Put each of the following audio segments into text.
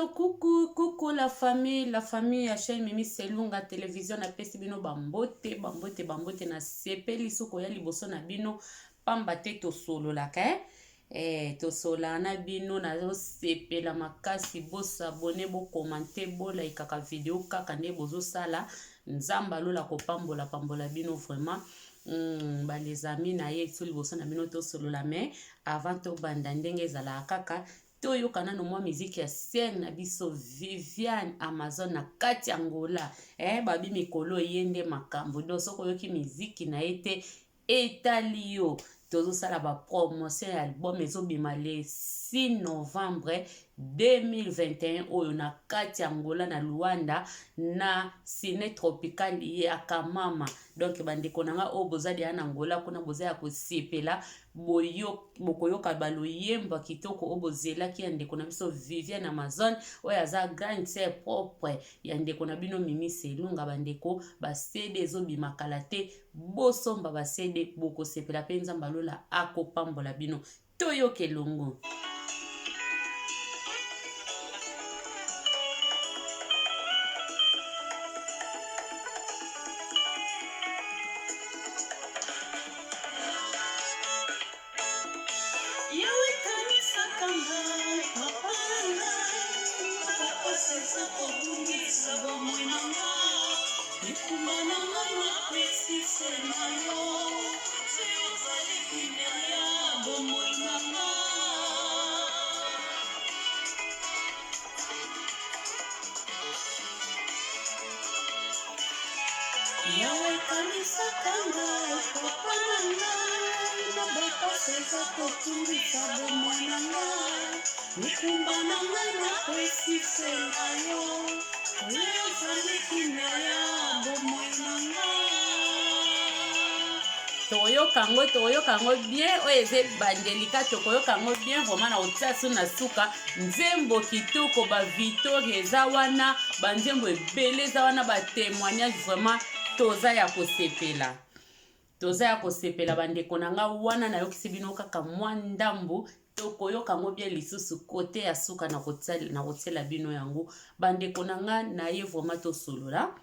Hello, coucou la famille ya chaîne Mimi Selunga télévision na pesi bino bambote na sepeli soko ya liboso na bino pamba te to solo la ka to sola na bino na sepela makasi bo s'abonner bo commenter bo like kaka vidéo kaka nde bozo sala nzamba lola ko pambola bino vraiment ba les amis na ye to liboso na bino to solo la mais avant to banda ndenge ezala kaka toyoka nano mwa miziki ya scène na biso Viviane Amazon na kati Angola babi mikolo yende makambo do soko yoki miziki na ete etali yo tozosala ba promotion ya album ezobima le 6 novembre 2021 oyo na kati Angola na Luanda na Cine Tropical ya Kamama. Donc bandeko nanga o bozali ya na Angola kuna boza ya kosepela bokoyoka baloyemba kitoko obozela ki ndeko na biso Viviane Amazon oyo aza grande sœur propre ya ndeko na bino Mimi Selunga. Bandeko ba CD ezobima kala te bosomba ba CD bokosepela pe nzamba lola akopambola bino toyoke longo. Yawe kanisa kanga papa nanga na bapa seza kotumbisa bomwana nga nikumba nanga na kwesi sengayo leo zaleki na ya bomwana nga toyoka ngo bien oyo eze bandelika tokoyoka ngo bien vraiment na otia so na suka nzembo kitoko ba victoire eza wana banzembo ebele eza wana ba témoignage vraiment toza ya kosepela bandeko na nga wana nayokisi bino kaka mwa ndambu tokoyoka ngo bien lisusu kote ya suka na kotiela bino yango bandeko na nga na ye vraiment tosolola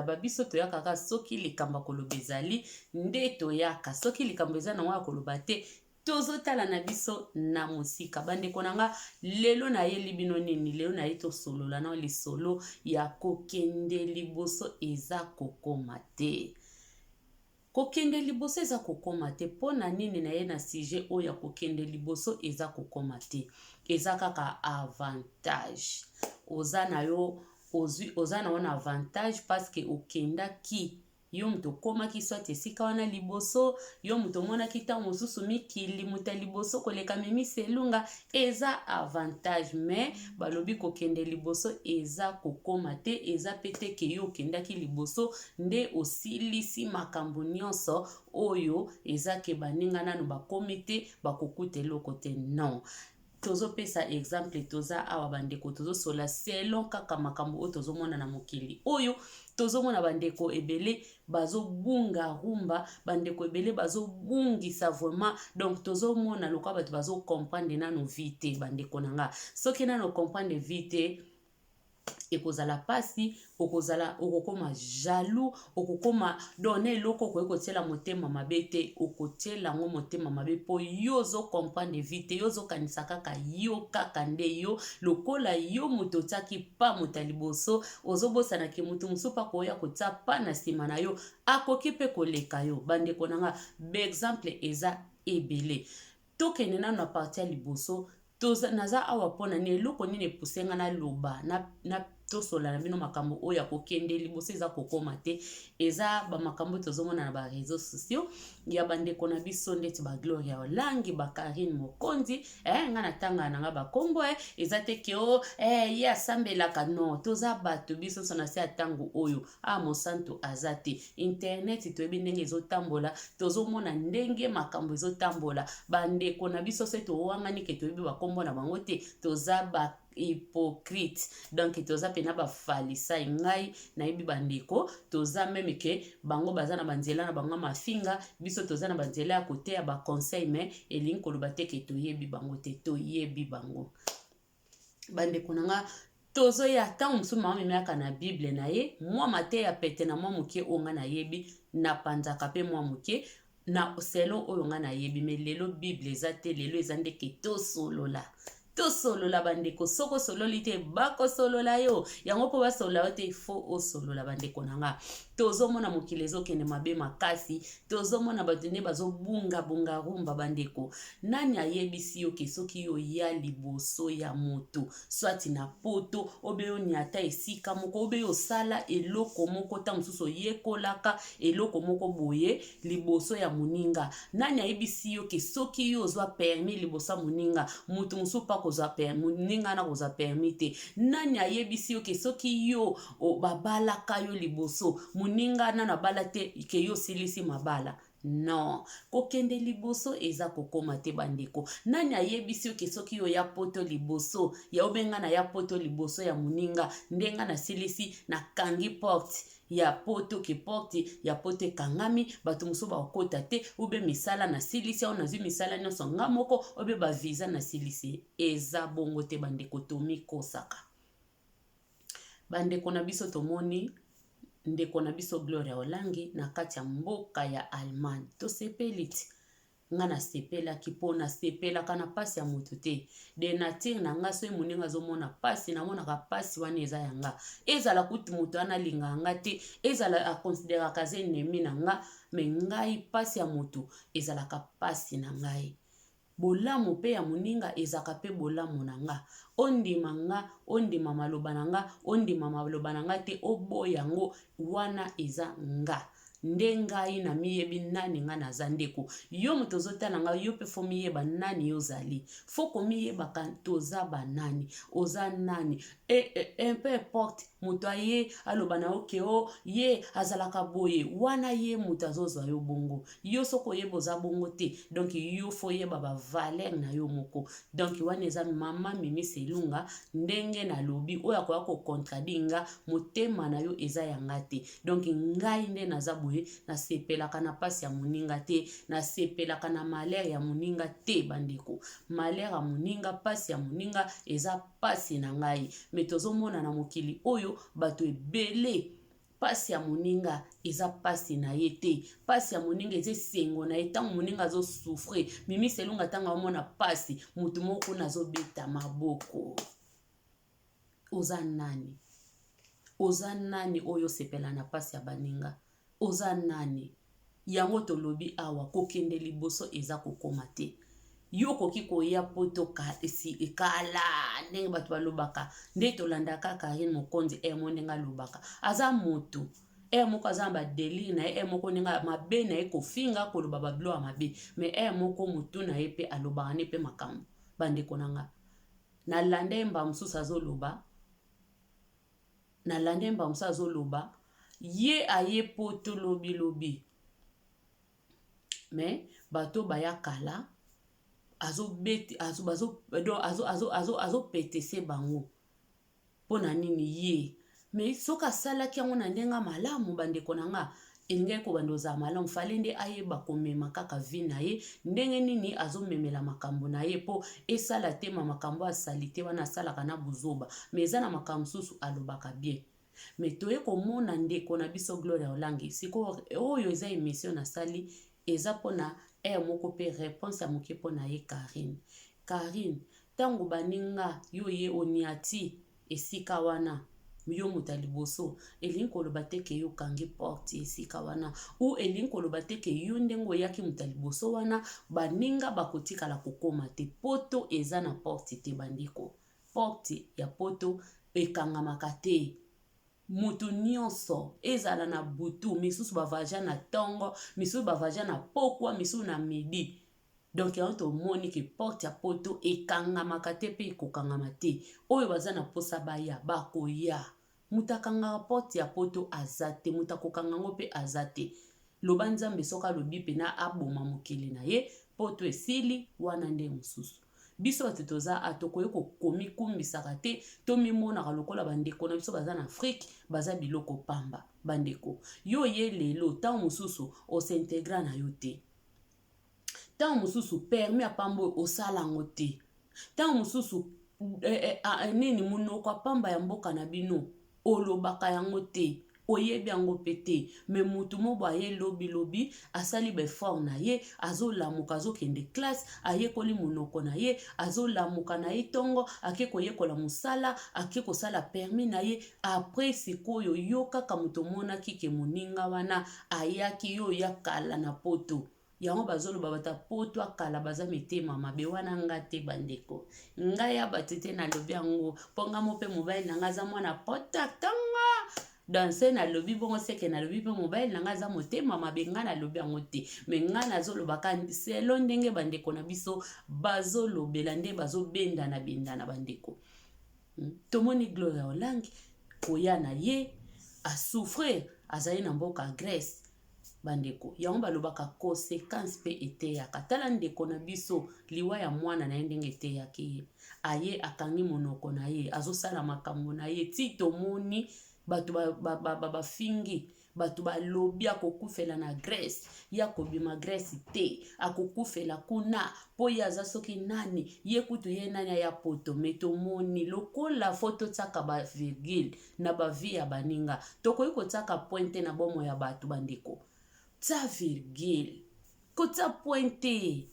babiso toyaka kaka soki likambo koloba ezali nde toyaka soki likambo eza nango ya koloba te tozotala na biso na mosika. Bandeko na nga lelo na yeli bino nini lelo na ye tosolola na lisolo ya kokende liboso eza kokoma te. Kokende liboso eza kokoma te pona nini na ye na sujet oyo ya kokende liboso eza kokoma te eza kaka avantage oza na yo oza na wana avantage parce que okenda ki yo muto koma ki soit esika wana liboso yo muto mona kita mosusu mikili muta liboso koleka Mimi Selunga eza avantage mais balobi kokende liboso eza kokoma te eza pete ke yo kenda ki liboso nde osilisi makambo nyonso oyo eza ke baninga nanu bakomi te bakokute loko te non. Tozo pesa exemple toza awa bandeko tozo sola selon kaka makambo oyo tozo mona na mokili oyo tozo mona bandeko ebele bazo bunga rumba bandeko ebele bazo bungisa vraiment donc tozo mona lokwa bato bazo comprendre nano vite bandeko nanga soki nano comprendre vite ekozala pasi okokoma jaloux okokoma donner eloko okotiela motema mabe te okotiela ngo motema mabe po yo ozo comprendre vite yo ozokanisa kaka yo kaka nde yo lokola yo moto otiaki pa moto liboso ozobosanaki moto mosusu pa koya kotia pa na nsima na yo akoki mpe koleka yo. Bandeko nanga beexemple eza ebele tokende nano na parti ya liboso naza awa pona ni eloko nini epusenga na loba na tosola na bino makambo oyo ya kokende liboso eza kokoma te eza bamakambo tozomona na ba réseaux sociaux ya bandeko na biso ndeti ba Gloria Olangi ba Karine Mokonzi nga na tanga nanga bakombo eza te ke ye asambelaka non toza bato biso so na se atango oyo mosantu aza te internet toyebi ndenge ezotambola tozomona ndenge makambo ezotambola bandeko na biso se towangani ke toyebi bakombo na bango te toza ba hypocrite. Donc toza pena ba falisa ngai na yebi bandeko toza meme ke bango baza na banzela na bango mafinga biso toza na banzela ya kote ya ba conseil mais elingi koloba te ke toyebi bango te toyebi bango. Bandeko nanga tozo ya ntango mosusu mama memeyaka na bible na ye mwa mate ya pete na mwa moke oyo nga na yebi na panzaka mpe mwa moke na selo oyo nga na yebi me lelo bible eza te lelo eza ndeke tosolola bandeko soko sololi te bakosolola yo yango mpo basolola yo te ifo osolola bandeko na nga tozomona mokili ezokende mabe makasi tozomona bato nde bazobungabunga rumba bandeko nani ayebisi yo ke soki yo ya liboso ya moto swati na poto obe oni ata esika moko obe osala eloko moko ta mosusu oyekolaka eloko moko boye liboso ya moninga nani ayebisi yo ke soki yo ozwa permis liboso ya moninga moto mosusu pa kozwa permis moninga na kozwa permis te nani ayebisi yo ke soki yo babalaka yo liboso moninga na bala te ke yo silisi mabala non kokende liboso eza kokoma te bandeko nani ayebisi yo ke soki yo ya poto liboso ya obenga na ya poto liboso ya moninga ndenga na silisi na kangi porte ya poto ke porte ya poto ekangami bato mosusu bakota te ube misala na silisi au nazwi misala nyonso nga moko obe bavisa na silisi eza bongo te bandeko tomikosaka bandeko na biso tomoni ndeko na biso Gloria Olangi na kati ya mboka ya Allemagne tosepeli ti nga nasepelaki mpo nasepelaka na pasi ya moto te de nature na nga so moninga azomona pasi namonaka pasi wana eza ya nga ezala kuti moto analinga nga te ezala akonsideraka ze ennemi na nga me ngai pasi ya moto ezalaka pasi na ngai bolamu pe ya moninga ezaka pe bolamu na nga ondima nga ondima maloba na nga ondima maloba na nga te oboya yango wana eza nga nde ngai na miyebi nani nga naza ndeko yo moto ozotala nga yo pe fo miyeba nani yo ozali fo komiyebaka toza banani oza nani peu importe moto aye aloba na yo ke o ye azalaka boye wana ye moto azozwa yo bongo yo soko oyeba oza bongo te donc yo fo yeba bavaler na yo moko donc wana eza mama Mimi Selunga ndenge nalobi oyo akoya kokontradinga motema na yo eza yanga te donc ngai nde naza boye nasepelaka na pasi ya moninga te nasepelaka na malere ya moninga te bandeko malere ya moninga pasi ya moninga eza pasi na ngai me tozomona na mokili oyo bato ebele pasi ya moninga eza pasi na ye te pasi ya moninga eza esengo na ye ntango moninga azosouffre Mimi Selunga ntango amona pasi motu moko nazobeta maboko oza nani oyo sepela na pasi ya baninga oza nani yango tolobi awa kokende liboso eza kokoma te yo koki koya poto ekala ndenge bato balobaka nde tolandaka Karine Mokonzi mo ndenge alobaka aza moto moko aza na badelire na ye moko ndenge mabe na ye kofinga koloba babilo ya mabe me moko motu na ye mpe alobaka ne mpe makambo bandeko na nga nalanda yemba mosusu azoloba ye aye poto lobi me bato baya kala azopetese bango mpona nini ye me soki asalaki yango na ndenge malamu bandeko na nga elingai kobanda ozala malamu fale nde ayeba komema kaka vi na ye ndenge nini azomemela makambo na ye mpo esala te makambo asali te wana asalaka na buzoba me eza na makambo mosusu alobaka bien me toye komona ndeko na biso Gloria Olangi sikoyo oyo eza emission nasali eza mpona moko mpe réponse ya moke mpona ye Karine ntango baninga yo ye oniati esika wana yo moto liboso elingi koloba te ke yo kangi porte esika wana ou elingi koloba te ke yo ndenge oyaki moto liboso wana baninga bakotikala kokoma te poto eza na porte te bandiko porte ya poto ekangamaka te mutu nyonso ezala na butu misusu bavaja na tongo misusu bavaja na pokwa misusu na midi donc yango tomoni ke porte ya poto ekangamaka te mpe ekokangama te oyo baza na posa baya bakoya mutu akangaka porte ya poto aza te mutu akokanga ngo mpe aza te loba nzambe soki alobi mpena aboma mokili na ye poto esili wana nde mosusu biso bato toza atokoye komikumbisaka te tomimonaka lokola bandeko na biso baza na Afrique baza biloko pamba. Bandeko yo ye lelo ntango mosusu osintegra na yo te, ntango mosusu permis apamba osala yango te, ntango mosusu nini munoko apamba ya mboka na bino olobaka yango te, oyebi yango pe te. Me mutu mobo aye lobi asali befort na ye, azolamuka azokende classe, ayekoli munoko na ye, azolamuka na ye tongo ake koyekola musala, ake kosala permis na ye. Après sikoyo yo kaka mutu monaki ke moninga wana ayaki yo ya kala na poto, yango bazoloba bata poto akala baza mitema mabe wana nga te bandeko. Nga ya batete na lobi yango ponga mope mobile na nga za mwana pota tanga danse na lobi bongo seke na lobi pe mobile na nga za motema mabe nga na lobi yango te. Me nga nazoloba ka selo ndenge bandeko na biso bazolobela nde bazobenda na benda na bandeko. Tomoni Gloria Olangi koya na ye a souffrir azali na mboka Grèce. Bandeko yango balobaka conséquence pe ete ya katala ndeko na biso liwa ya mwana na ndenge ete ya ki aye akangi monoko na ye azosala makambo na ye ti tomoni batu bafingi batu balobi akokufela na Grèce ya kobima Grèce te akokufela kuna po yaza soki nani ye kutu ye nani ya poto. Metomoni lokola foto tsaka ba virgule na ba vie ya baninga tokoyi kotsaka pointe na bomo ya batu bandeko. Ta virgule kota pointe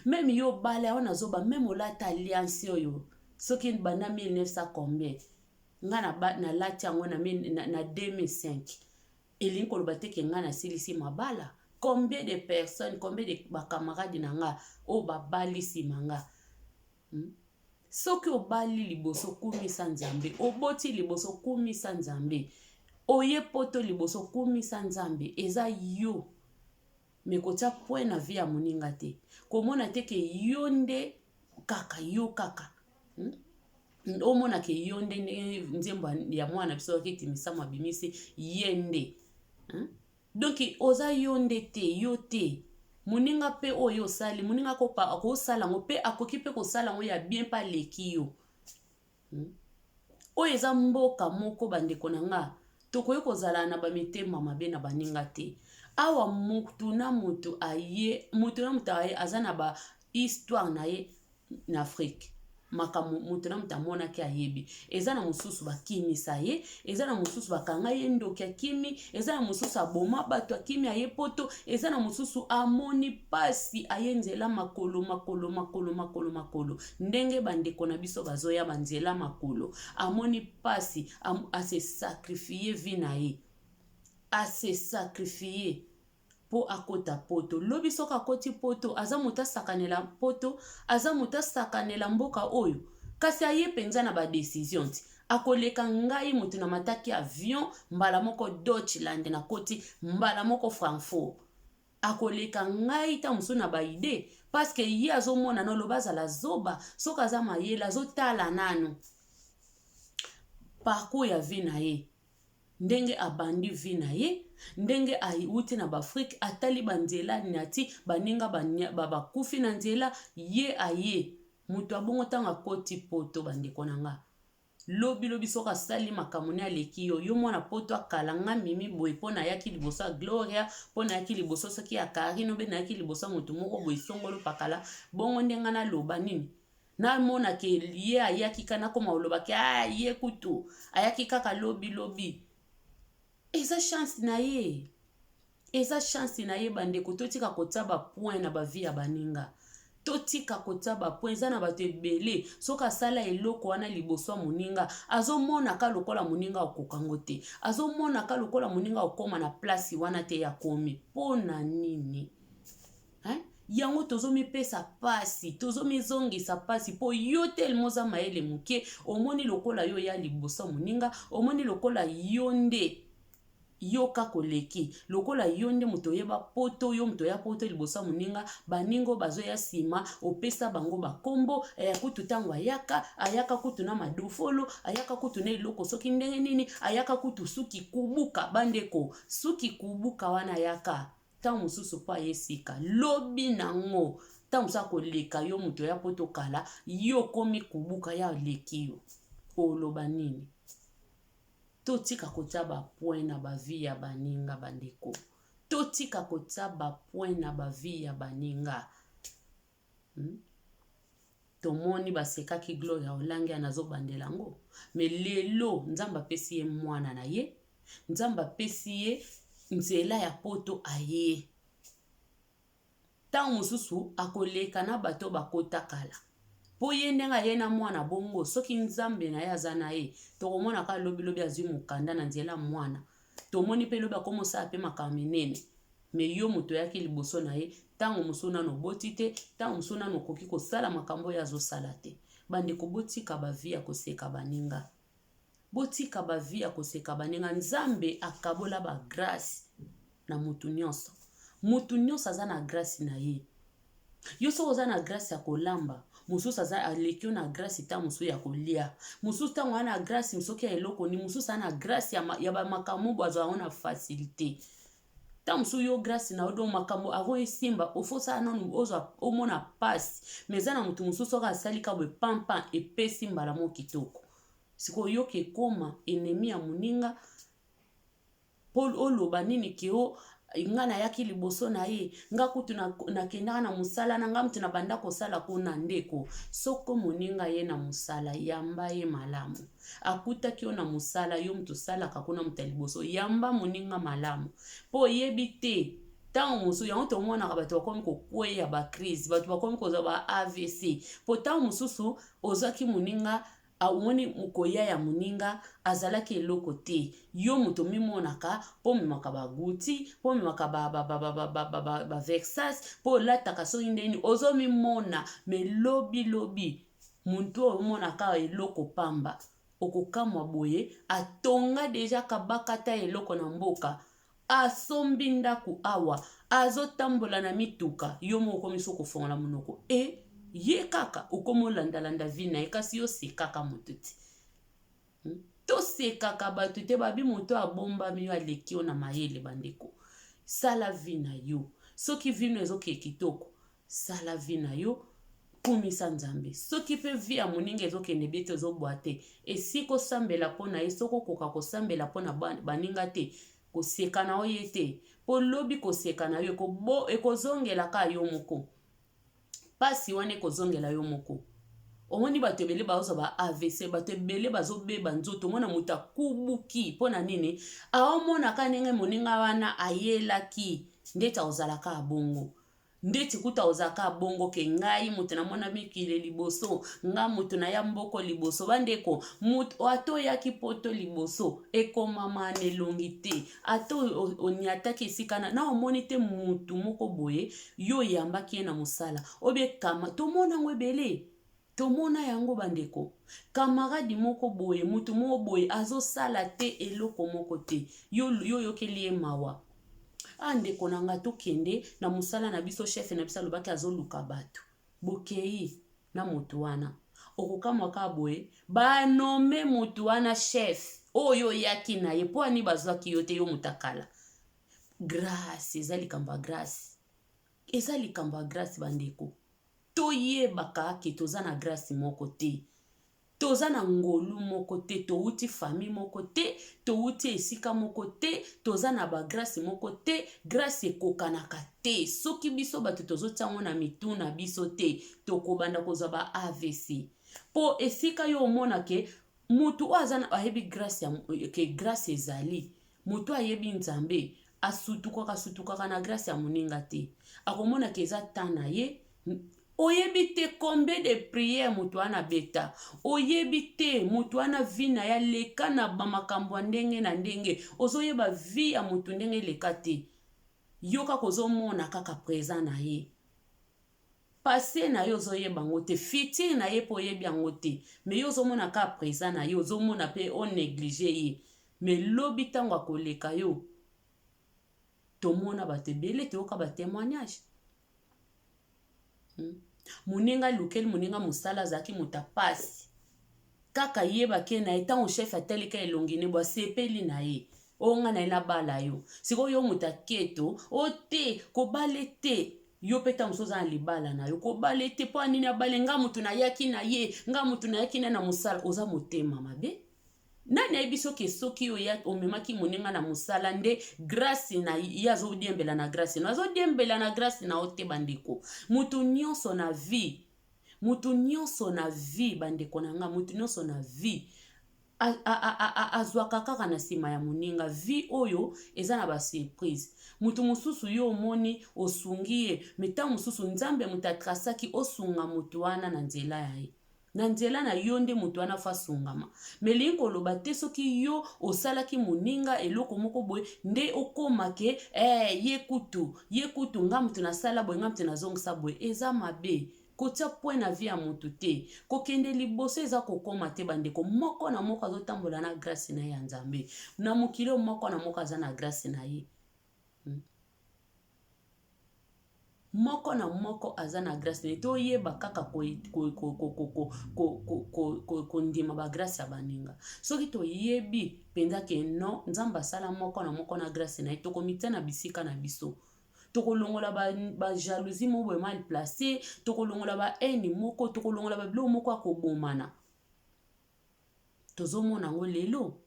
même yo bale on azoba même olata alliance yo soki bana 1900 combien nga na lati yango na 2005 elingi koloba te ke nga na silisi mabala. Combien de personnes, combien de bacamarades na nga o babalisi manga. Soki obali liboso kumisa nzambe, oboti liboso kumisa nzambe, oye poto liboso kumisa nzambe, eza yo. Mekota poe na vie ya moninga te. Komona te ke yonde kaka, yo kaka. Omona ke yonde nzembo ya mwana biso ke timisa mabimisi yende. Donc oza yonde te, yo te. Moninga pe oyo sali, moninga ko sala ngo pe akoki pe ko sala ngo ya bien pa leki yo. Oyo eza mboka moko bandeko na nga. Tokoye kozala na bamitema mabe na baninga te. Awa mutu na mutu aye azana ba histoire na ye na Afrique. Maka mutu na mutu amona ki ayebi. Eza na mususu bakimisa ye, eza na mususu bakanga ye ndoki akimi, eza na mususu aboma bato akimi aye poto, eza na mususu amoni pasi aye nzela makolo. Ndenge bandeko na biso bazoya banzela makolo. Amoni pasi ase sacrifier vie na ye. Ase sacrifier po akota poto. Lobi soka koti poto, aza muta sakanela poto, aza muta sakanela mboka oyo. Kasi aye penza na ba decision ti. Akoleka ngai mutu na mataki avion, mbala moko Deutschland na koti, mbala moko Frankfurt. Akoleka ngai ta musu na ba ide, parce que ye azomona no lobaza la zoba, soka za mayela zo tala nanu. Parcours ya vie na ye. Ndenge abandi vie na ye, ndenge aiuti na Afrique atali banzela nyati baninga bakufi na nzela ye aye mutu abongo tanga koti poto bandeko nanga. Lobi soka sali makamoni aleki yo mwana poto akalanga mimi boy pona yaki liboso Gloria, pona yaki liboso soki ya Karino be na yaki liboso mutu moko boy songolo pakala bongo ndenga na loba nini. Na mona ke ye ayaki kana koma oloba ke ye kutu ayaki kaka lobi. Eza chance na ye. Eza chance na ye bandeko totika kotaba point na ba vie ya baninga. Totika kotaba point eza na bato ebele soka sala eloko wana liboso moninga azomona ka lokola moninga okokango te. Azomona ka lokola moninga okoma na place wana te ya komi. Pona nini? Yango tozomi pesa pasi, tozomi zongisa pasi po yo telmoza maele muke omoni lokola yo ya liboso moninga, omoni lokola yonde yoka koleki lokola yonde muto yeba poto yo muto ya poto libosa muninga baningo bazo ya sima opesa bango bakombo ayakutu tango ayaka kutu na madufolo ayaka kutu na iloko soki ndenge nini ayaka kutu suki kubuka bandeko suki kubuka wana yaka ta mususu pa yesika lobi nango ta musa koleka yo muto ya poto kala yo komi kubuka ya leki yo oloba nini totika kotia ba point na ba vie ya baninga bandeko totika kotia ba point na ba vie ya baninga tomoni basekaki Gloria Olange anazo bandela ngo me lelo nzamba pesi ye mwana na ye nzamba pesi ye nzela ya poto aye tango mususu akoleka na bato bakota kala po ye ndenga ye na mwana bongo soki nzambe na ye aza na ye tokomona ka lobi azwi mukanda na nzela mwana tomoni pe lobi akomosa pe makambo minene me yo moto yaki liboso na ye tango musu nano boti te tango musu nano koki kosala makambo ya azosala te bandeko botika bavi ya koseka baninga botika bavi ya koseka baninga nzambe akabola ba grâce na mutu nyonso aza na grâce na ye yo so oza na grâce ya kolamba mususu aza alekio na grâce ta musu ya kolia mususu tango ana grâce musoki ya eloko ni mususu ana grâce ya ba makambo bwazo ona facilité ta musu yo grâce na odo makambo avo esimba ofosa nanu ozwa omona passe meza na mutu mususu ka salika bwe pampa epesi mbala mo kitoko siko yo ke koma ennemi ya muninga Paul oloba nini keo ngana yaki liboso na ye nga kutu na kenda na musala na nga mtu na banda kosala kuna ndeko soko muninga ye na musala yamba ye malamu akuta kio na musala yo mtu sala kakuna mtu liboso yamba muninga malamu po yebi te tango musu yango tomona ka bato bakomi kokweya ba crise bato bakomi koza ba AVC po tango mususu ozaki muninga awoni mukoya ya muninga azalaki eloko te yo muto mimonaka po mimaka baguti po mimaka ba vexas po lataka so indeni ozo mimona me lobi muntu omonaka eloko pamba okokamwa boye atonga deja kabakata eloko na mboka asombi ndaku awa azotambola na mituka yo moko miso kofongola monoko ye kaka ukomolanda vi na ye kasi yo sekaka moto te to sekaka bato te babi moto abombami yo aleki yo na mayele bandeko sala vi na yo soki vi no ezoke kitoko sala vi na yo kumisa nzambe soki pe vi ya moninga ezokende bie te ezobwa te esi kosambela mpo na ye soko koka kosambela mpo na baninga te koseka na oye te po lobi koseka na yo ekozongelaka yo moko pasi wane kozongela yo moko omoni bato ebele baoza ba AVC bato ebele bazobeba nzoto mona muta kubuki pona nini aomona ka ndenge moninga wana ayelaki ndeta ozalaka abongo ndeti kuta ozaka bongo ke ngai mutu na mona mikile liboso nga mutu na ya mboko liboso bandeko mutu ato yaki poto liboso ekomama nelongi te ato oniataki esikana na omoni te mutu moko boye yo yambaki ye na musala obie kama tomona ngo ebele tomona yango bandeko kamaradi moko boye mutu moko boye azosala te eloko moko te yo yokeli ye mawa ndeko na nga tokende na musala na biso chef na biso alobaki azoluka bato bokei na mutu wana okokamwaka boye banome mutu wana chef oyo yaki na ye po ani bazwaki yo te yo mutakala grâce eza likambo ya grâce eza likambo ya grâce bandeko toyebaka ke toza na grâce moko te toza na ngolu moko te touti famille moko te touti esika moko te toza na ba grâce moko te grâce ekokanaka te soki biso bato tozotiango na mitu na biso te tokobanda kozwa ba AVC po esika yo omona ke mutu oyo aza na ayebi grâce ke grâce ezali mutu ayebi nzambe asutukaka na grâce ya moninga te akomona ke eza temps na ye oyebi te combien de prières mutu wana beta oyebi te mutu wana vi na ya leka na bamakambo ndenge na ndenge ozoyeba vi ya mutu ndenge leka te yoka kozomona kaka présent na ye passé na ye ozoyeba ngo te futur na ye po oyebi yango te me yo ozomona ka présent na ye ozomona pe o néglige ye me lobi ntango akoleka yo tomona bato ebele toyoka ba témoignage muninga lukeli muninga musala zaki mutapasi kaka yeba ke na etango chef atelika elongi ne bwa sepeli na ye onga na ina bala yo siko yo mutaketo o te kobale te yo peta mosusu aza na libala na yo kobala ete mpo anini abale nga mutu nayaki na ye nga mutu nayaki na mosala oza motema mabe nani ayebi soki oyo omemaki moninga na mosala nde grâce na ye azodiembela na grâce na azodiembela na grâce na ote bandeko mutu nyonso na vie bandeko na nga mutu nyonso na vie azwaka kaka na nsima ya moninga vie oyo eza na basurprise mutu mosusu yo omoni osungi ye meta mosusu nzambe mutu atrasaki osunga mutu wana na nzela ya ye na nzela na yo nde mutu wana fa sungama melingi koloba te soki yo osalaki moninga eloko moko boye nde okomake ye kutu nga mutu nasala boye nga mutu nazongisa boye eza mabe kotia point na vie ya mutu te kokende liboso eza kokoma te bandeko moko na moko azotambola na grâce na ye ya nzambe na mokili moko na moko aza na grâce na ye moko na moko aza na grâce na ye toyeba kaka kondima bagrâce ya baninga soki toyebi mpenza ke non nzambe asala moko na moko na grâce na ye tokomitia na bisika na biso tokolongola bajalousie moko boye mal placé tokolongola bahaine moko tokolongola babilo moko akobomana tozomona yango lelo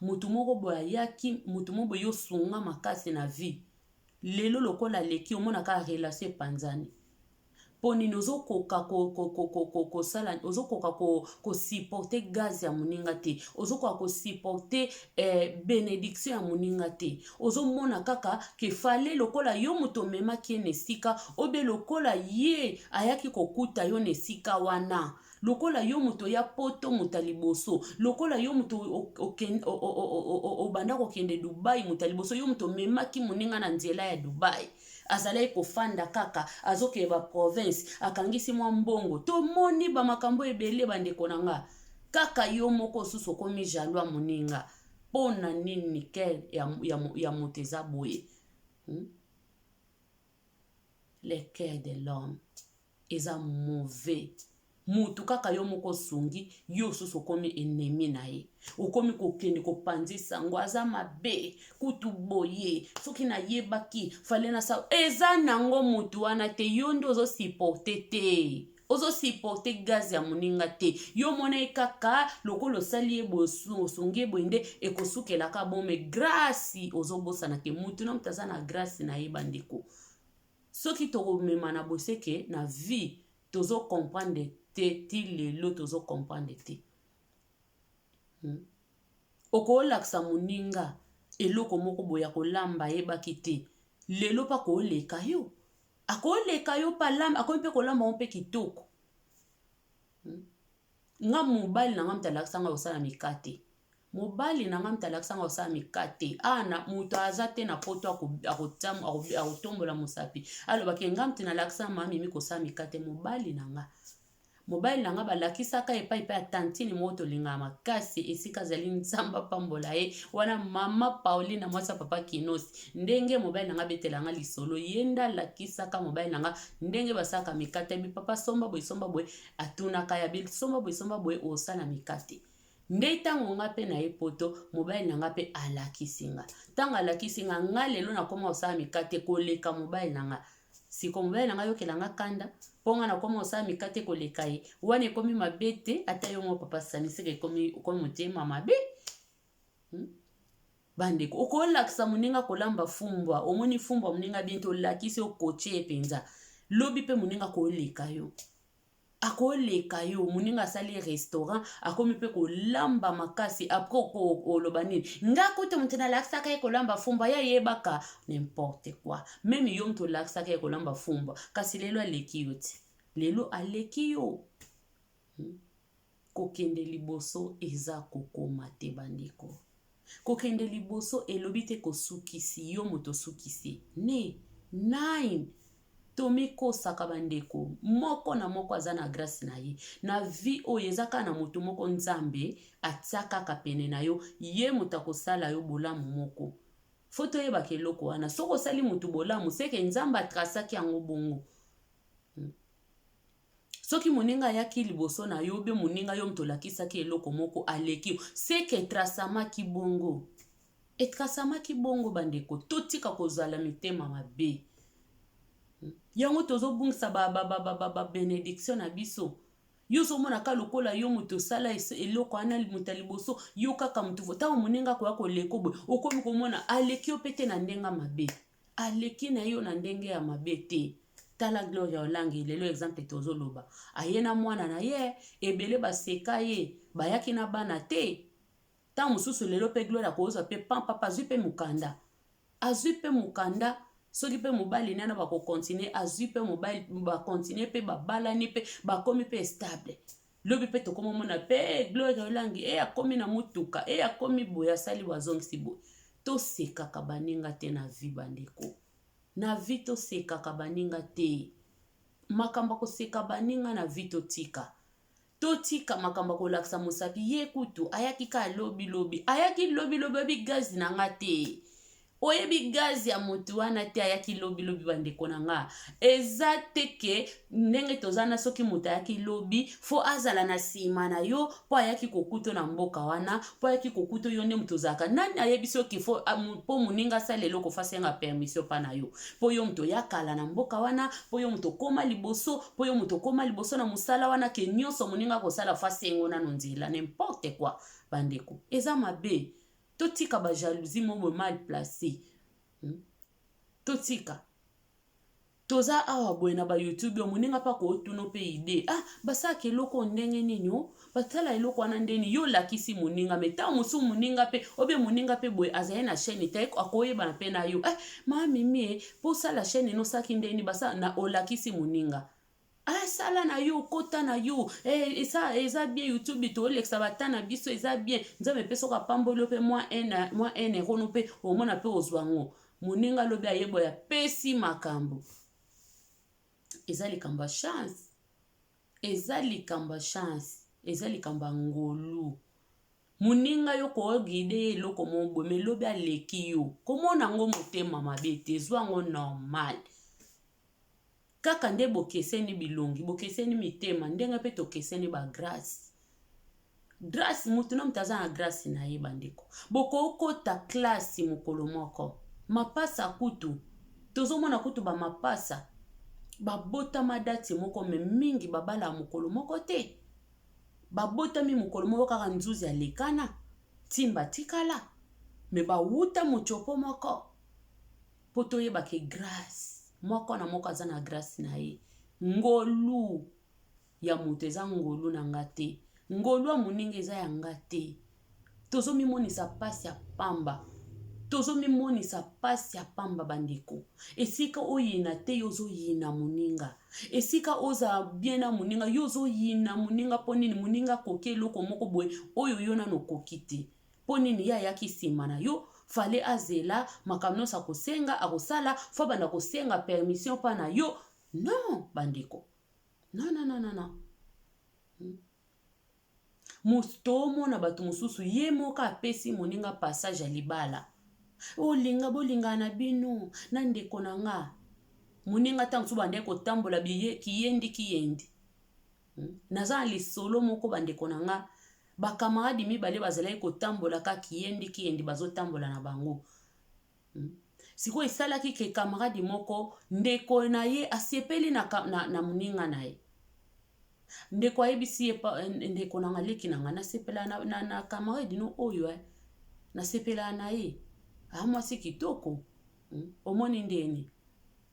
mutu moko boye ayaki mutu moko boye yosunga makasi na vie lelo lokola leki omonaka relation epanzani mpo nini ozokoka kosala ozokoka kosupporte gaz ya moninga te ozokoka kosupporte bénédiction ya moninga te ozomona kaka kefale lokola yo moto omemaki ye na esika obe lokola ye ayaki kokuta yo na esika wana lokola yo moto ya poto muta liboso lokola yo moto obanda kokende Dubai muta liboso yo moto memaki moninga na nzela ya Dubai azalaki kofanda kaka azokeba province akangisi mwa mbongo tomoni bamakambo ebele bandeko na nga kaka yo moko susu okomi jaloux ya moninga pona nini ke ya moto eza boye le cœur de l'homme eza mauvais mutu kaka yo moko sungi yo susu okomi ennemi na ye okomi kokende kopanzisa ngo aza mabe kutu boye soki nayebaki fale na sa eza nango mutu wana te yo nde ozosupporte te ozosupporte gaz ya moninga te yo mona kaka lokolo osali ye boye osungi ye boye nde ekosukelaka bome grâce ozobosana te mutu na mutu aza na grâce na ye bandeko soki tokomema na boseke na vie tozokomprendre te ti lelo tozokomprendre te okolakisa moninga eloko moko boye ya kolamba yebaki te lelo pa kooleka yo akoleka yo pa lamba akomi mpe kolamba mo mpe kitoko nga mobali na nga mutalakisa nga osala mikate mobali na nga mutalakisa nga osala mikate ana mutu aza te na poto akotombola mosapi alobaki nga mutu nalakisa mama mimi kosala mikate mobali na nga balakisaka epai ya tantine moko tolingaka makasi esika azali nzamba pambola ye wana mama Pauline na mwasi papa Kinosi ndenge mobali na nga betelanga lisolo ye nda alakisaka mobali na nga ndenge basalaka mikate bipapa somba boye atunaka ya somba boye osala mikate nde ntango nga mpe na ye poto mobali na nga mpe alakisinga ntango alakisinga nga lelo nakoma osala mikate koleka mobali na nga siko mobali na nga yokelanga kanda ponga na koma osala mikate koleka ye wana ekomi mabe te ata yo mo papa saniseka ekomi motema mabe bandeko okolakisa moninga kolamba fumbwa omoni fumbwa moninga biento olakisi okoche epenza lobi mpe moninga koleka yo akoleka yo moninga asali restaurant akomi mpe kolamba makasi apres oloba nini nga kutu moto nalakisaka ye kolamba fumbwa ya yebaka n'importe quoi meme yo moto olakisaka ye kolamba fumbwa kasi lelo aleki yo ti lelo aleki yo kokende liboso eza kokoma te bandeko kokende liboso elobi te kosukisi yo moto sukisi ne 9 tomikosaka bandeko moko na moko aza na grâce na ye na vie oyo eza kaka na moto moko nzambe atia kaka pene na yo ye moto akosala yo bolamu moko fo toyebaka eloko wana soki osali motu bolamu seke nzambe atrasaki yango bongo soki moninga ayaki liboso na yo be moninga yo moto olakisaki eloko moko aleki yo seke etrasamaki bongo bandeko totika kozala mitema mabe yango tozobungisa benediction na biso. Yo ozomona ka lokola yo moto osala eloko wana moto ya liboso yo kaka motu ntango moninga koya koleka boye okomi komona aleki yo mpe te na ndenge mabe, aleki na yo na ndenge ya mabe te. Tala Gloria Olangi lelo exemple tozoloba aye na mwana na ye ebele baseka ye bayaki na bana te. Ntango mosusu lelo mpe Gloria akozwa mpe papa azwi mpe mokanda, azwi mpe mokanda. Soki pe mobali nana bakokontinue azwi pe mobali bakontinue pe babalani pe bakomi pe stable. Lobi pe tokomomona pe Gloria Olangi akomi na mutuka akomi boye asali wazongisi boye. Tosekaka baninga te na vi bandeko. Na vi tosekaka baninga te. Makamba koseka baninga na vi totika. Totika makamba kolakisa mosapi ye kutu ayaki ka lobi. Ayaki lobi gazi na nga te. Oyebi gazi ya motu wana te ayaki lobi bandeko na nga. Eza teke ndenge tozana soki moto ayaki lobi fo azala na sima na yo po ayaki kokuto na mboka wana po ayaki kokuto yo nde moto zaka. Nani ayebi soki fo po moninga sala eloko fasenga permission pa na yo. Po yo moto yakala na mboka wana, po yo moto koma liboso, po yo moto koma liboso na musala wana ke nyonso moninga kosala fasengo na nonzela n'importe quoi bandeko. Eza mabe. Totika ba jalousie mo mal placé. Totika. Toza awa boye na ba YouTube yo moninga pa ko tuno pe ide. Basa ke loko ndenge nini yo? Batala eloko wana ndeni yo lakisi moninga meta musu moninga pe obe moninga pe boye azaye na chaîne te akoyeba na pe na yo. Mami mie po sala chaîne no saki ndeni basa na olakisi moninga. Sala na yo, kota na yo. Eza bien YouTube to leksa batana biso eza bien. Nzambe pe soka pambolo pe moi en euro pe omona pe ozwango. Moninga lobi ayebo ya pesi makambo. Eza likamba chance. Eza likamba chance. Eza likamba ngolu. Moninga yo ko guide eloko mombo me lobi aleki yo. Komona ngo motema mabe te zwango normal. Kaka nde bokeseni bilongi, bokeseni mitema, ndenge pe tokeseni ba grâce. Grâce mutu na mtaza na grâce na ye bandeko. Boko okota klasi mokolo moko. Mapasa kutu. Tozomona kutu ba mapasa. Babota madati moko me mingi babala mokolo moko te. Babota mi mokolo moko kaka nzuzi alekana. Timba tikala. Me ba wuta mochopo moko. Poto ye bake grâce. Moko na moko aza na grâce na ye. Ngolu ya mutu eza ngolu na nga te. Ngolu ya moninga eza ya nga te. Tozo mimonisa pasi ya pamba. Tozo mimonisa pasi ya pamba bandeko. Esika oyina te yozo yina moninga. Esika oza bien na moninga yozo yina moninga ponini moninga koke eloko moko boye oyo yo nano koki te. Ponini ya yaki sima na yo. Fale azela makamno sa kosenga akosala fa banda kosenga permission pa na yo. Non bandeko. Non. Mustomo na batu mususu ye moka apesi moninga passage ya libala. Olinga bolinga na bino na ndeko na nga. Moninga tangu su bande ko tambola biye kiyendi. Naza lisolo moko bandeko na nga. Ba kamaradi mibale bazalaki kotambola ka kiyendi bazotambola na bango. Siko esalaki ke kamaradi moko ndeko na ye asepeli na moninga na ye. Ndeko ayebisi ye ndeko na nga leki na nga nasepela na kamaradi no oyo nasepela na ye. Mwasi kitoko. Omoni ndeni.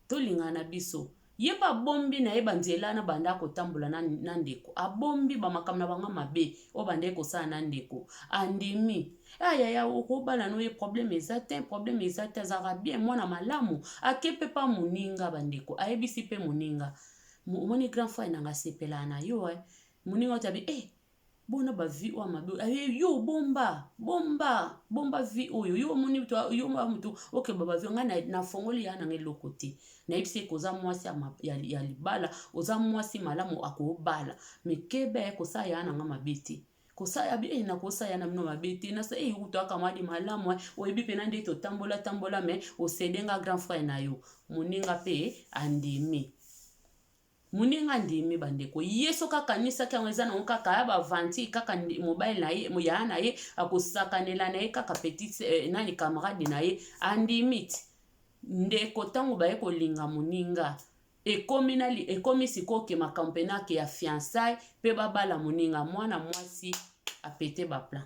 Tolinga na biso. Ye ba bombi na ye banzela na banda kotambola na ndeko. Abombi ba makamna banga mabe o bande ko sa na ndeko. Andimi. Ya okobala no ye problème ezate zara bien mwana malamu. Akepe pa moninga bandeko. Ayebisi pe moninga. Moni grand frère nanga sepela na yo moninga tabi bona ba vi o mabe yo bomba vi oyo yo moni yo mutu okay baba vi nga na fongoli ya na ngeloko te na ibise koza mwasi ya libala oza mwasi malamu akobala mekebe ko sa ya na nga mabeti ko sa ya bi na ko sa ya na mino mabeti na sa uto akamadi malamu oyebi pe na nde to tambola me o sedenga grand frère na yo moninga pe andimi. Moninga ndimi bandeko yeso kaka nisa kangeza na kaka ya ba vanti kaka mobile na ye moya na ye akosakanela na ye kaka petit nani camarade na ye andimit ndeko tango ba ye kolinga moninga ekomi sikoke makampe ke ya fiançailles pe babala moninga mwana mwasi apete baplan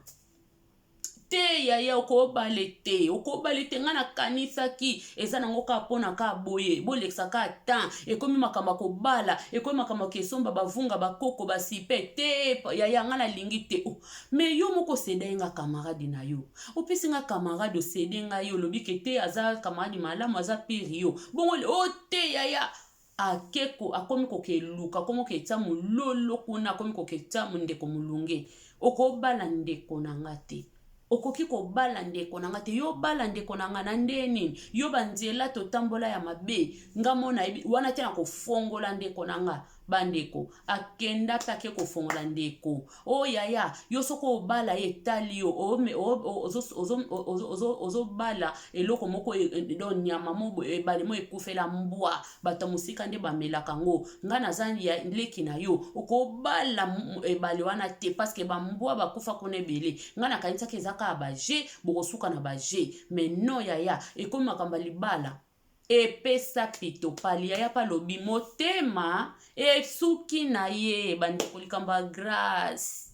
te yaya okobale te nga na kanisaki eza nango ka pona ka boye bolekisa ka temps ekomi makamba kobala ekomi makamba kesomba bavunga bakoko basipe te yaya nga na lingi te mais yo moko sede nga camarade na yo opesi nga camarade osede nga yo lobi ke te aza camarade malamu aza pire yo bongo te yaya akeko akomi kokeluka komo ketsa mulolo kuna akomi koketsa ndeko mulunge okobala ndeko na nga te okoki kobala ndeko na nga te yo bala ndeko na nga na ndeni yo banzela totambola ya mabe nga mona wana te na kofongola ndeko na nga bandeko akenda take kofongola ndeko yaya yo soko obala ye tali yo ozobala eloko moko do nyama mo ebale mo ekufela mbwa bato musika nde bamelaka ngo nga naza ya leki na yo okobala ebale wana te parce que bambwa bakufa kuna ebele nga na kanisa ke ezaka baje bokosuka na baje mais non yaya ekomi makamba libala epesa pito pali yaya pa lobi motema esuki na ye bandeko likamba grâce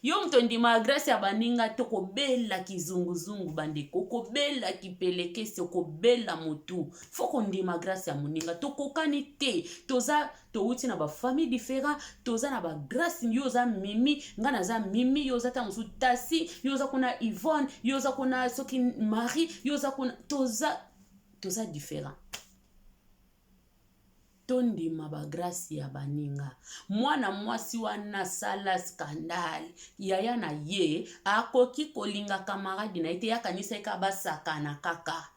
yo mto ndima grâce ya baninga to kobela kizunguzungu bandeko kobela kipelekesi kobela mutu foko ndima grâce ya moninga to kokani te toza touti na ba famille différent toza na ba grâce yo za mimi ngana za mimi yo za tangu tasi yo za kuna Yvonne yo za kuna soki Marie yo za kuna toza différent tondima ba grâce ya baninga mwana mwasi wana sala scandale yaya na ye akoki kolinga camarade na ite yakanisa eka basakana kaka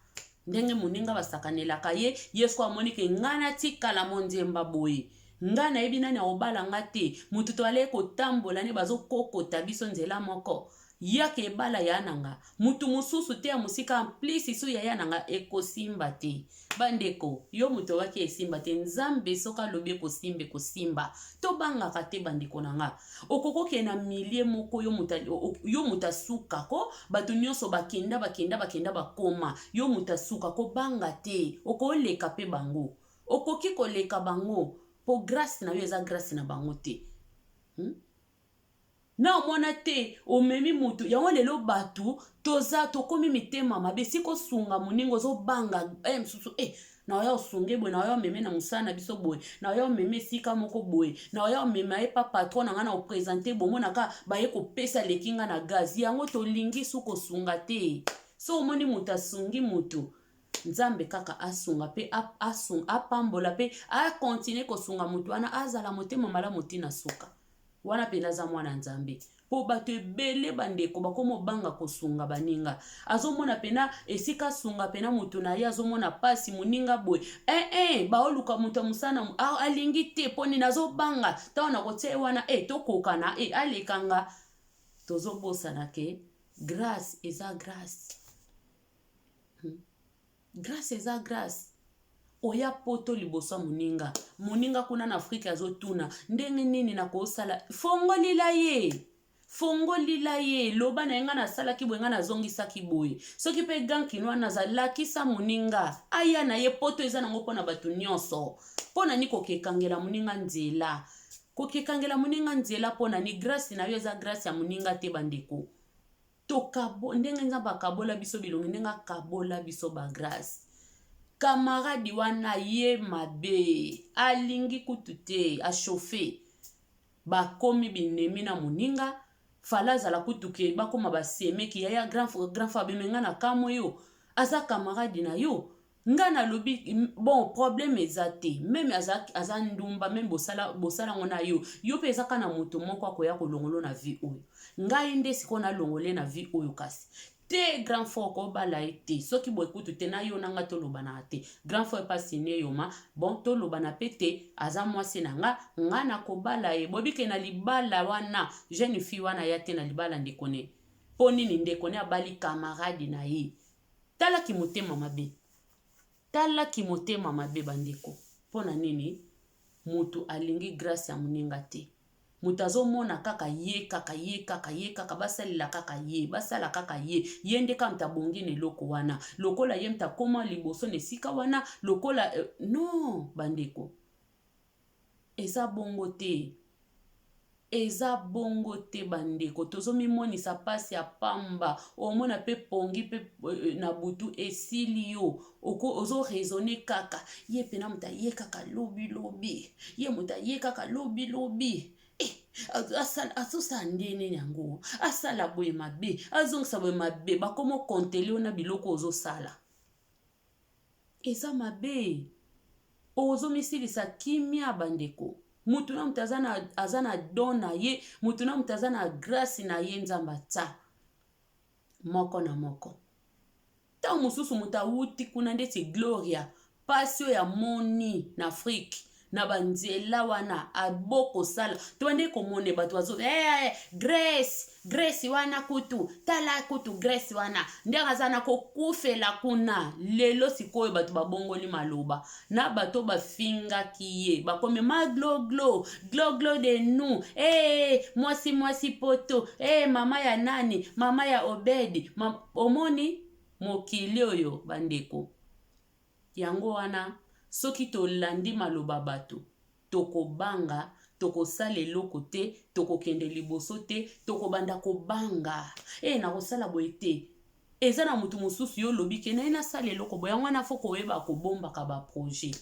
ndenge moninga basakanelaka ye yesu amoni ke ngana tikala monzemba boye ngana yebi nani obala nga te mutu to ale kotambola ne bazokokota biso nzela moko yake bala ya nanga mutu mususu te ya musika plus isu ya nanga ekosimba te bandeko yo mutu waki esimba te nzambe soka lobi kosimba to banga kate bandeko nanga okokoke na milie moko yo mutasuka ko batu nyonso bakenda bakoma yo mutasuka ko banga te okoleka pe bango okoki koleka bango po grâce na yo eza grâce na bango te na omona te omemi mutu yango lelo batu toza tokomi mitema mabe siko sunga moningo zo banga msusu na oya osunge boye na oya omeme na musana biso boye na oya omeme sika moko boye na oya omeme aye pa patron na nga na opresente bomonaka baye kopesa lekinga na gaz yango tolingi suko sunga te so omoni mutu asungi mutu nzambe kaka asunga pe apambola pe akontinue kosunga mutu wana azala motema malamu tina suka wana pena za mwana nzambe po bato ebele bandeko bakomo banga kosunga baninga azomona pena esika sunga pena mutu na ye azomona pasi moninga boye baoluka mutu musana alingi te poni nazobanga taona kotie wana tokokana alekanga tozobosana ke grâce eza grâce grâce eza grâce oya poto liboso moninga kuna na Afrika azotuna ndenge nini na kosala fongolila ye loba na yenga na sala kiboye nga na zongisa kiboye soki pe gankinwa na zalakisa moninga aya na ye poto eza nango pona batu nyonso pona ni kokekangela moninga nzela pona ni grâce na yo eza grâce ya moninga te bandeko ndenge nzamba kabola biso bilongi ndenge kabola biso ba grâce camarade wana ye mabe alingi kutu te achauffe bakomi binemi na moninga fala zala kutu ke bakoma basemeki yaya grand frère bemenga na kamo yo aza camarade na yo nga na lobi bon problème eza te même aza ndumba même bosala ngona yo pe ezaka na moto moko akoya kolongolo na vie oyo ngai nde siko na longole na vie oyo kasi te grand frère ko bala ete soki boy kutu te na yo nanga to lobana te grand frère pas signé yoma bon to lobana pete aza mwasi nanga na ko bala e bobike na libala wana jeune fille wana ya te na libala ndekone poni ni ndekone abali camarade na ye tala ki motema mabe bandeko pona nini mutu alingi grâce ya moninga te mutazo mona kaka ye kaka basalila kaka ye basala kaka ye nde ka mtabongi ne loko wana lokola ye mtakoma liboso ne sika wana lokola non bandeko eza bongo te bandeko tozomimonisa pasi ya pamba omona pe pongi pe na butu esili yo ozo raisonner kaka ye pena muta ye kaka lobi ye muta ye kaka lobi azosala ndene yango asala boye mabe azongisa boye mabe bakomo kontele na biloko ozosala eza mabe ozomisilisa kimia bandeko mutu na mutu aza na don na ye mutu na mutu aza na grâce na ye nzambe ata moko na moko ntango mosusu mutu awuti kuna ndeti gloria pasi oyo amoni na afrique na banzela wana abokosala to bande komone bato bazo Grace wana kutu tala kutu Grace wana ndenge aza na kokufela kuna lelo sikoyo bato babongoli maloba na bato bafingaki ye bakomi ma glo de nous mwasi poto mama ya nani mama ya Obedi omoni mokili oyo bandeko yango wana soki tolandi maloba bato tokobanga tokosala eloko te tokokende liboso te tokobanda kobanga nakosala boye te eza na mutu mosusu yo lobi ke naye nasala eloko boye yango wana fo koyeba kobombaka baprojet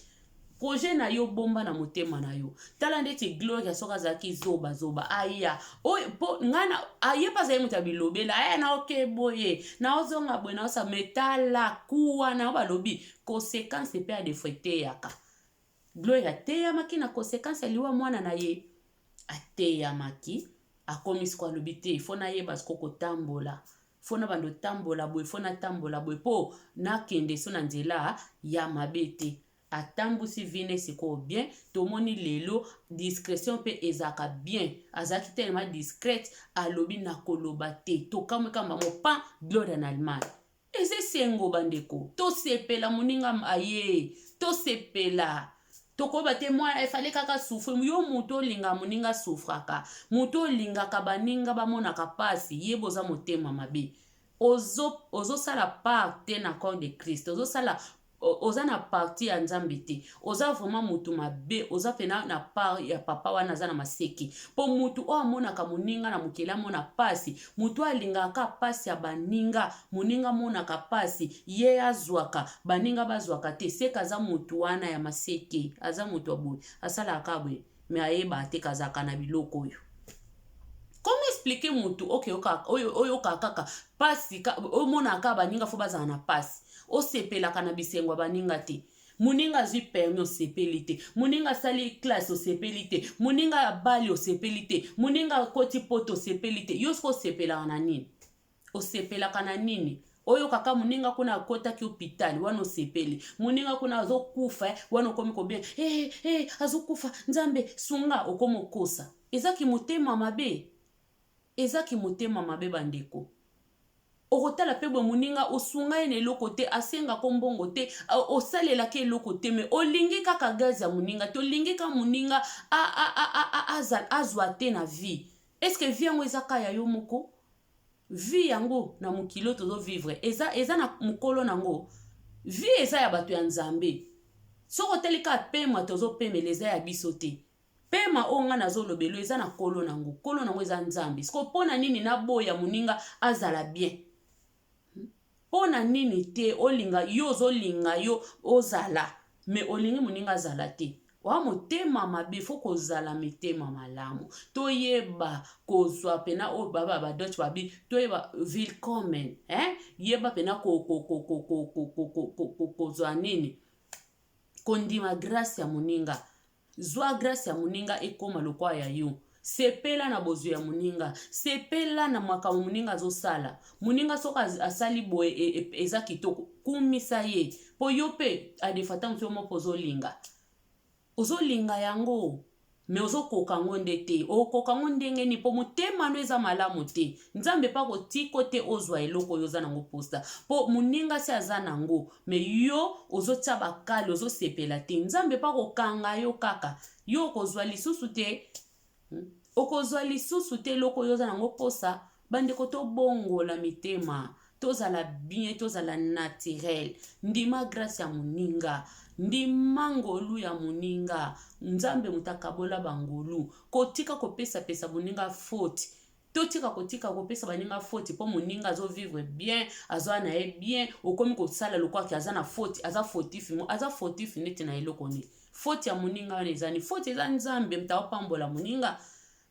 na yo bomba na motema na yo tala ndeti Gloria soki azalaki zoba aya po ngana ayeba azali mutu abilobela na oke boye na ozonga boye na osa metala kuwa na balobi conséquence pe adefrete yaka Gloria ateyamaki na conséquence aliwa mwana na ye ateyamaki akomisi kwa lobi te ifo na yeba siko kotambola fona bando tambola boye fona tambola boye po nakende so na nzela ya mabe te atambusi vine siko bien tomoni lelo discrétion pe ezaka bien azaki tellement discrète alobi na koloba te tokamwe kamba mopa Gloria na Allemagne eze sengo bandeko tosepela moninga aye tosepela tokoba te mwa efale kaka souffre yo muto linga moninga souffraka muto linga kabaninga bamonaka pasi yeboza motema mabe ozo sala part te na corps de Christ oza na parti ya nzambe te oza vraiment mutu mabe oza pena na part ya papa wana aza na maseki po mutu o amonaka moninga na mokili amona pasi mutu alingaka pasi ya baninga moninga monaka pasi ye azwaka baninga bazwaka te seka aza mutu wana ya maseki aza mutu aboye asalaka boye me ayeba ate kazaka na biloko oyo comment expliquer mutu oyo kaka pasi omonaka baninga fo bazala na pasi osepelaka na bisengo baninga te muninga zwi permis osepeli te muninga sali classe osepeli te muninga bali osepeli te muninga koti poto osepeli te yo siko osepelaka na nini osepelaka na nini oyo kaka muninga kuna akotaki hôpital wana osepeli muninga kuna azokufa wana okomi kobien azokufa nzambe sunga okomi okosa ezaki motema mabe bandeko okotala pe bwe muninga osunga ye na eloko te asenga ko mbongo te osalelaki eloko te me olingi kaka gaz ya muninga te olingi ka muninga azwa te na vie eske vie yango eza kaya yo moko vie yango na mokili tozovivre eza na mokolo nango vie eza ya bato ya nzambe soko otelika pema tozopemela eza ya biso te pema o nga nazolobelo eza na kolo nango eza nzambe siko mpona nini naboya muninga azala bien pona nini te olinga yo ozolinga yo ozala me olingi muninga azala te wa motema mabe fo kozala mitema malamu toyeba kozwa pena o baba badoch babi toyeba willkommen yeba pena kozwa nini kondima grâce ya muninga zwa grâce ya muninga ekoma lokwa ya yo sepela na bozo ya muninga sepela na makambo muninga azosala muninga soka asali boye eza kitoko kumisa ye po yo pe adefata mso mo ozolinga yango me ozokoka ngo nde te okoka ngo ndenge ni po motema no eza malamu te nzambe pa kotiko te ozwa eloko yo za nango posta po muninga si aza nango me yo ozotia bakali ozosepela te nzambe pa kokanga yo kaka yo kozwa lisusu te okozwa lisusu te eloko oyo oza nango posa bandeko tobongola mitema tozala bien tozala naturel ndima grâce ya moninga ndima ngolu ya moninga nzambe mutakabola bangolu kotika kopesa moninga faute totika kotika kopesa baninga faute mpo moninga azovivre bien azwa na ye bien okomi kosala lokwaki aza na faute aza fautif neti na eloko nini faute ya moninga wana ezani faute eza nzambe mutaopambola moninga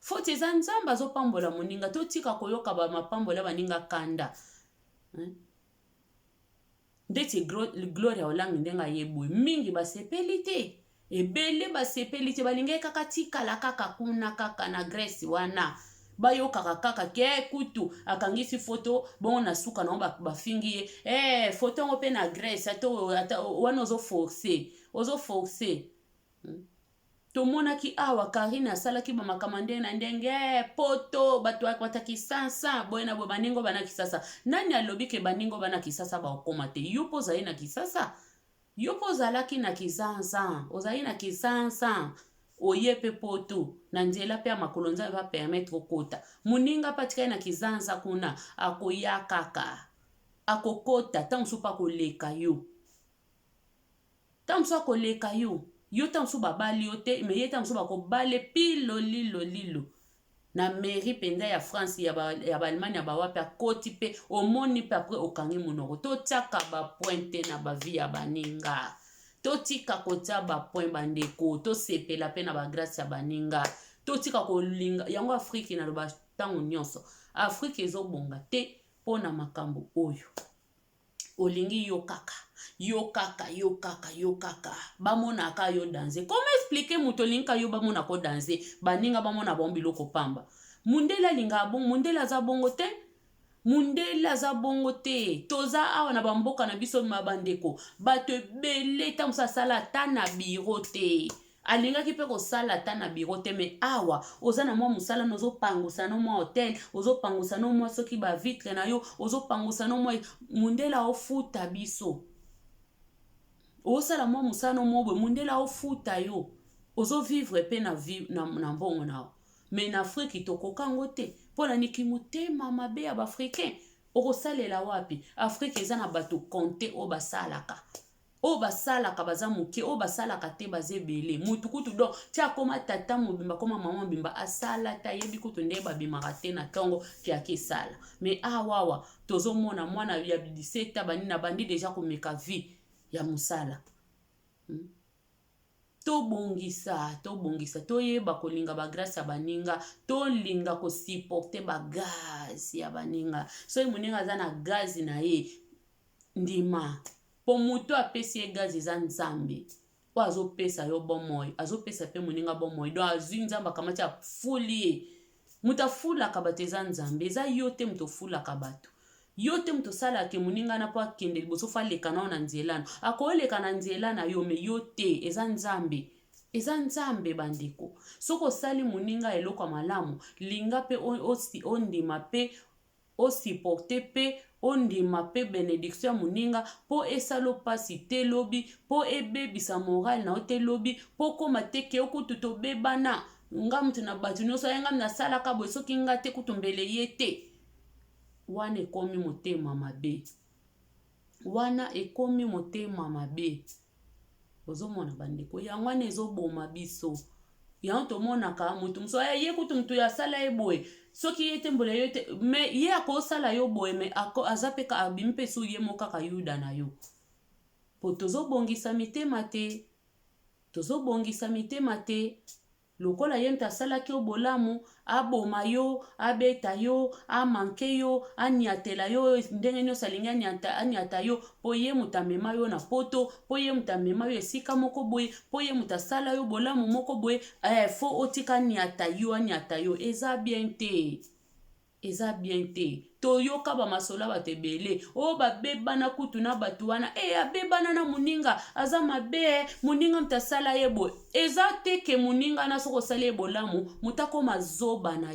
faute eza nzambe azopambola moninga totika koyoka bamapambola baninga kanda ndeti gloire ya olangi ndenge ayeboye mingi basepeli te ebele basepeli te balingai kaka tikala kaka kuna kaka na Grèce wana bayokaka kaka ke kutu akangisi foto bongo na suka nango bafingi ye foto yango mpe na Grèce wana ozoforce tomonaki awa Karine asalaki bamakama ndenge na ndenge poto bato bakwata kisasa boye na boye baningo bana kisasa nani alobi ke baningo bana kisasa bakoma te yo mpo ozali na kisasa yo mpo ozalaki na kisansa ozali na kisansa oye pe poto na nzela pe ya makolo nzambe ba permettre okota moninga patikali na kisansa kuna akoya kaka akokota ntango mosusu akoleka yo ntango mosusu akoleka yo ntango mosusu babali yo te me ye ntango mosusu bakobale pilo lilo na mairie mpenza ya France ya baallemagne ya bawapi akoti mpe omoni mpe apres okangi monoko totiaka bapointe na bavi ya baninga totika kotia bapoint bandeko tosepela mpe na bagrâce ya baninga totika kolinga yango Afrique naloba ntango nyonso Afrique ezobonga te mpo na makambo oyo olingi yo kaka bamonaka yo danse comment expliquer moto olinga yo bamonako danse baninga bamona bombi biloko pamba mundela linga bongo mundela aza bongo te mundela aza bongo te toza awa na bamboka na biso mabandeko bato ebele ntango mosusu asala ata na biro te alingaki mpe kosala ata na biro te me awa oza na mwa mosala na ozopangusa no mwa hotel ozopangusa no mwa soki bavitre na yo ozopangusa no mwa mundela ofuta biso osala mwa mosala no mwa boye mundela ofuta yo ozovivre mpe na mbongo nao me na Afrique tokokango te mpo na niki motema mabe ya baafricain okosalela wapi Afrique eza na bato konte oyo basalaka baza moke oyo basalaka te baza ebele mutu kutu don ti akoma tata mobimba akoma mama mobimba asala te ayebi kutu nde babimaka te na ntongo ti akesala me awawa tozomona mwana ya 17 banina bandi deja komeka vie ya mosala tobongisa toyeba kolinga bagrâce ya baninga tolinga kosupporte bagazi ya baninga soki moninga aza na gazi na ye ndima po mutu apesi ye gazi eza nzambe po azopesa yo bomoi azopesa mpe moninga bomoi don azwi nzambe akamati afuli ye mutu afulaka bato eza nzambe eza yo te mutu ofulaka bato yo te mutu osalaka moninga na po akende liboso fo aleka nao na nzela no akoleka na nzela na yo me yo te eza nzambe bandeko soki osali moninga eloko ya malamu linga mpe ondima mpe osupporte mpe ondima mpe benediction ya moninga mpo esala opasi te lobi mpo ebebisa morale na yo te lobi mpo koma te ke okutu tobebana nga mutu na bato nyonso ayenga nasalaka boye soki nga te kutu mbele ye te wana ekomi motema mabe ozomona bandeko yango wana ezoboma biso yango tomonaka mutu mosu ye kutu mutu asala ye boye soki ye te mbola yo te me ye akosala yo boye me aza mpe abimi mpe su ye mo kaka yuda na yo po tozobongisa mitema te lokola ye mutu asalaki yo bolamu aboma yo abeta yo amanke yo aniatela yo ndenge nyonso alingi aniata yo mpo ye mutu amema yo na poto mpo ye mutu amema yo esika moko boye mpo ye mutu asala yo bolamu moko boye fo otika aniata yo eza bien te toyoka bamasolo bato ebele oyo babebana kutu na bato wana abebana na moninga aza mabe moninga mutu asala ye boye eza te ke moninga na soki osala ye bolamu mutu akoma zoba na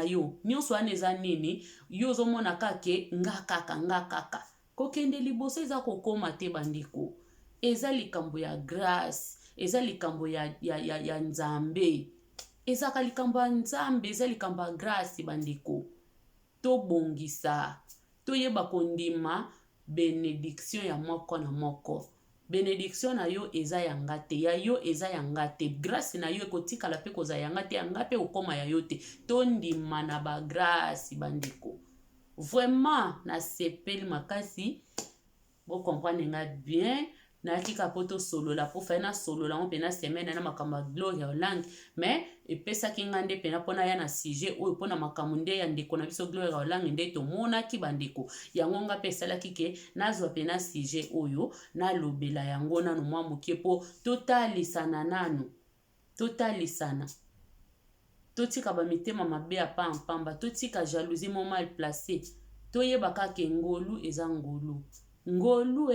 yo nyonso wana eza nini yo ozomona kake nga kaka kokende liboso eza kokoma te bandeko eza likambo ya grâce eza likambo ya nzambe ezaka likambo ya nzambe, eza likambo ya grâce bandeko. Tobongisa, toyeba kondima bénédiction ya moko na moko. Bénédiction na yo eza yanga te, ya yo eza yanga te. Grâce na yo ekotikala pe koza yanga te, yanga pe okoma ya yo te. Tondima na ba grâce bandeko. Vraiment na sepeli makasi. Bo comprendre nga bien. Na kika poto solo la po fena solo la on pena semaine na makamba Gloria Holland, mais epesa kingande pena pona ya na sujet oyo pona makamunde ya ndeko na biso Gloria Holland nde to mona ki bandeko yango nga pesa la kike nazwa pena sujet oyo na lobela yango na no mwa mokie po totalisana nanu, totalisana, totika ba mitema mabe ya pamba, totika jalousie mo mal placé, toyeba kake ngolu eza ngolu. Ngolu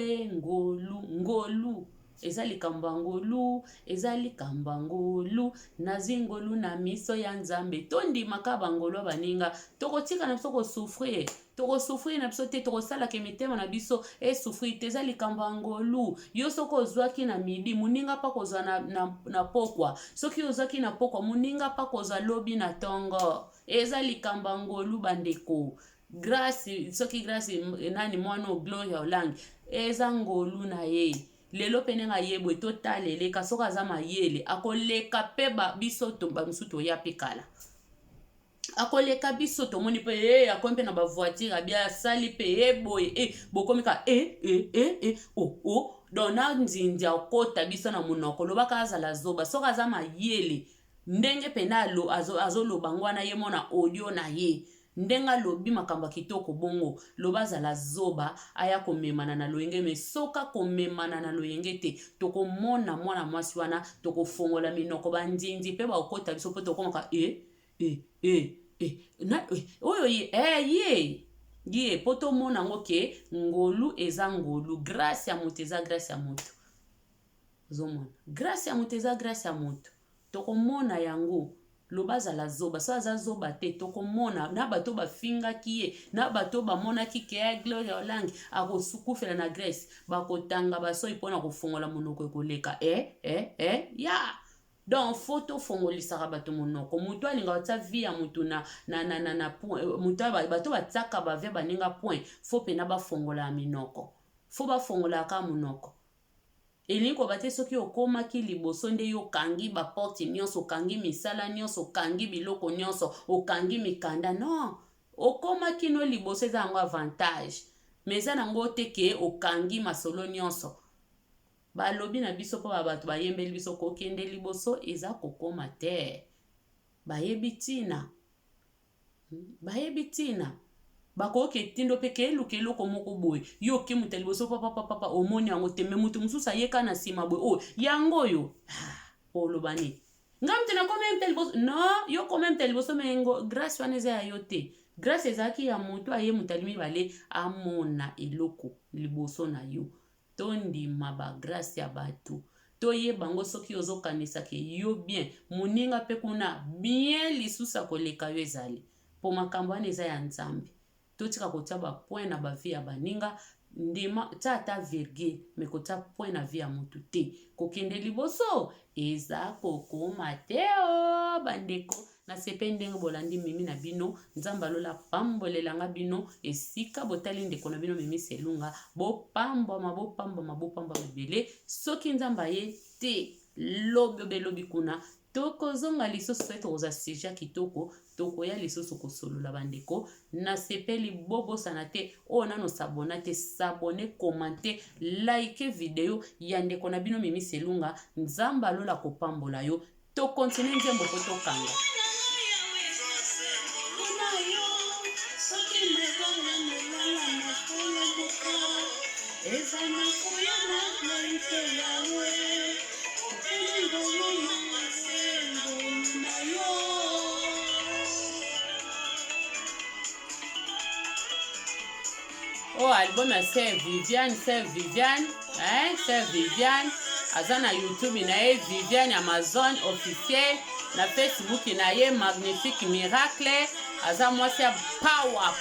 ngolu eza likamba ngolu, eza likamba ngolu, nazi ngolu na miso ya nzambe. Tondi makaba ngolu baninga, tokotika na biso ko souffrir na biso te, tokosala ke mitema na biso e souffrir te, eza likamba ngolu. Yo soko ozwaki na midi muninga pa kozwa na pokwa, soki ozwaki na pokwa muninga pa kozwa lobi na tongo, eza likamba ngolu bandeko. Grâce, soki grâce nani mwana Gloria Holland eza ngolu na ye. Lelo penenga yebwe totalele kasoka za mayele akoleka pe ba biso to ba msuto ya pekala. Akoleka biso to moni pe akompe na ba voiture bia sali pe boye bokomika dona nzinja okota biso na munoko lobaka azala zoba soka za mayele ndenge penalo azolo bangwana ye mona audio na ye. Ndenga lobi makamba kitoko bongo lobaza la zoba aya komemana na loyenge me soka komemana na loyenge te toko mona mwana mwasi wana toko fongola minoko bandindi pe ba okota biso po toko maka oyo ye poto mona ngoke ngolu eza ngolu, grâce ya mutu eza grâce ya mutu. Zomona grâce ya mutu eza grâce ya mutu, toko mona yango lobaza la zoba so aza zoba te toko mona na bato bafinga kiye na bato bamona kike ya Gloria Holland akosukufela na Grèce bakotanga baso ipona kofongola monoko ekoleka ya donc photo fongolisa bato monoko mutu alinga watsa vie ya mutu na mutu bato batsaka bave baninga point fo pena bafongola minoko fo bafongola ka monoko. Elingo bate soki okoma ki liboso nde yo kangi ba porte nyonso, kangi misala nyonso, kangi biloko nyonso, okangi mikanda. Non, okoma ki no liboso eza ngo avantage. Meza nango teke okangi masolo nyonso. Ba lobi na biso po bato bayembeli biso kokende liboso eza kokoma te. Bayebitina. Bako ke tindo pe ke eloko moko boy yo ke muta liboso papa omoni yango te me mutu mususa yeka na sima boy yango yo olobani ngam tena komem tel liboso no yo komem tel liboso mengo grâce wana eza ya yo te. Grâce ezaki ya mutu aye mutalimi bale amona eloko liboso na yo. Tondima ba grâce ya batu toye bango soki ozokanisa ke yo bien muninga pe kuna bien lisusa koleka yo ezali po makambo wana eza ya nzambe. Totika kotia ba point na ba vie ya baninga ndima tata virgule me kotia point na vie ya mutu te kokende liboso eza kokoma teo bandeko na sepe ndenge bolandi mimi na bino nzamba lola pambolelanga bino esika botali ndeko na bino mimi selunga bopamba bebele soki nzamba ye te lobi kuna toko zonga lisusu soki tokoza sujet kitoko tokoya lisusu kosolola bandeko na sepeli bobosana te oyo nano sabona te sabone komante like video ya ndeko na bino mimi selunga nzamba lola kopambola yo tokontinue nzembo po tokanga. Oh, album ya Sœur Viviane, aza na YouTube na ye Viviane Amazon officiel, na Facebook na ye Magnifique Miracle, aza mwasi ya power,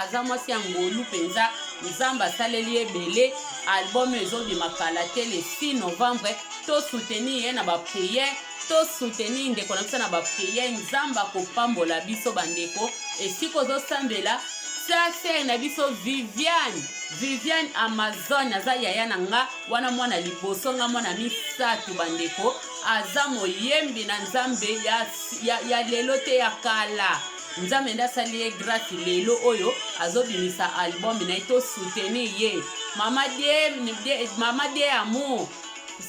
aza mwasi ya ngolu penza, nzamba saleli ebele, album ezobima kala te le 6 novembre, to soutenir ye na ba prière, to soutenir ndeko na biso na ba prière nzamba ko pambola biso bandeko esiko zo sambela sase na biso Viviane Amazon aza yaya na nga wana mwana liboso nga mwana misatu bandeko aza moyembi na nzambe ya lelo te ya kala nzambe ndasali ye grâce lelo oyo azobimisa album na ito soutenir ye mama de amour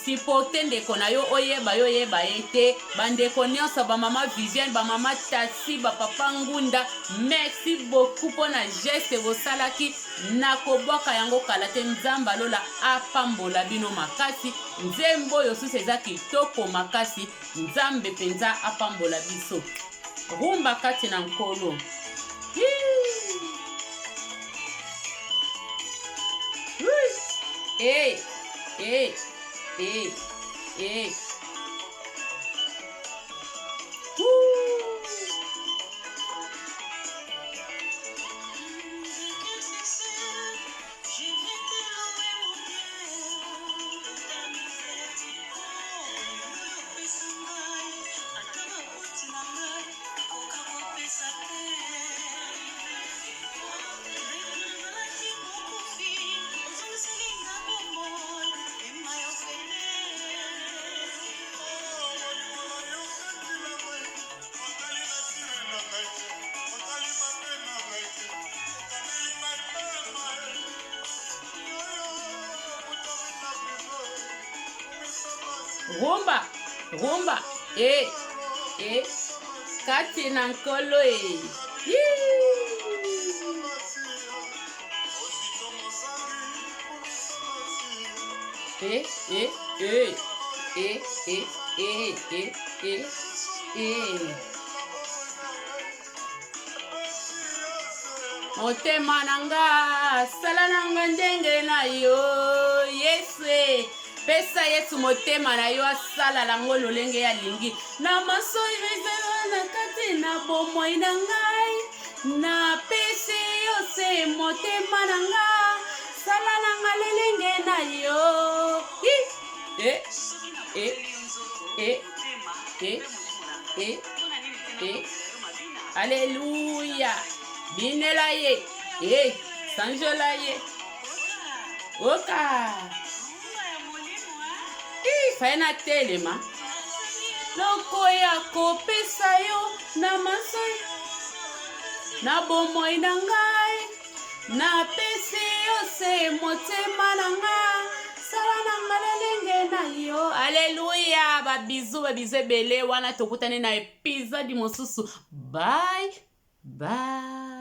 supporter ndeko na yo oyeba ye te bandeko nyonso bamama Viviane bamama Tasi bapapa Ngunda merci beaucoup mpona geste bosalaki na kobwaka yango kala te nzamba lola apambola bino makasi nzembo oyo susu eza kitoko makasi nzambe penza apambola biso rumba kati na nkolo rumba kati na nkolo motema nanga sala nanga ndenge na yo Yesu pesa Yesu motema na yo asala lango lolenge ya lingi na masoi bezela na kati na bomoi na ngai na pesa yo se motema na nga sala nanga lelenge na yo Alléluia binela ye sanjola ye oka faina telema loko ya kopesa yo na masoi na bomoi na ngai na pesi yo se motema na nga sala na ngalelenge na yo. Alléluia. Babizu ebele wana tokutane na episode mosusu. Bye bye.